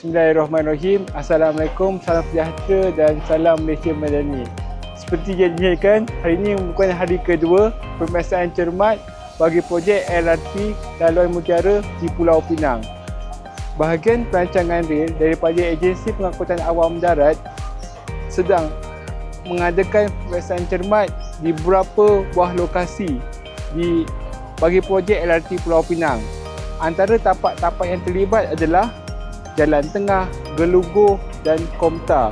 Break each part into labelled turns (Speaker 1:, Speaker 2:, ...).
Speaker 1: Bismillahirrahmanirrahim. Assalamualaikum, salam sejahtera dan salam Malaysia Madani. Seperti janjikan, hari ini bukan hari kedua pemeriksaan cermat bagi projek LRT Laluan Mutiara di Pulau Pinang. Bahagian perancangan rel daripada Agensi Pengangkutan Awam Darat sedang mengadakan pemeriksaan cermat di beberapa buah lokasi bagi projek LRT Pulau Pinang. Antara tapak-tapak yang terlibat adalah Jalan Tengah, Gelugur dan Komtar.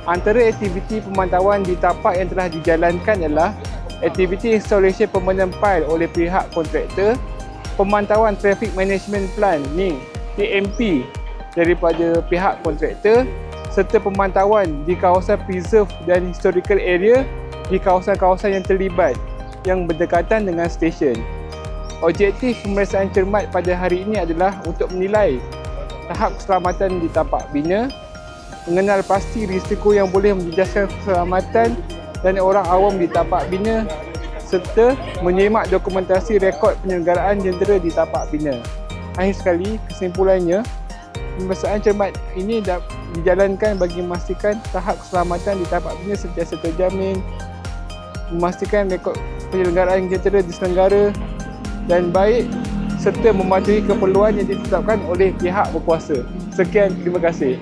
Speaker 1: Antara aktiviti pemantauan di tapak yang telah dijalankan adalah aktiviti installation permanent pile oleh pihak kontraktor, pemantauan Traffic Management Plan ni TMP daripada pihak kontraktor, serta pemantauan di kawasan preserve dan historical area di kawasan-kawasan yang terlibat yang berdekatan dengan stesen. Objektif pemeriksaan cermat pada hari ini adalah untuk menilai tahap keselamatan di tapak bina, mengenal pasti risiko yang boleh menjejaskan keselamatan dan orang awam di tapak bina, serta menyemak dokumentasi rekod penyelenggaraan jentera di tapak bina. Akhir sekali, kesimpulannya, pemeriksaan cermat ini dijalankan bagi memastikan tahap keselamatan di tapak bina sentiasa terjamin, memastikan rekod penyelenggaraan jentera diselenggara dan baik, serta mematuhi keperluan yang ditetapkan oleh pihak berkuasa. Sekian, terima kasih.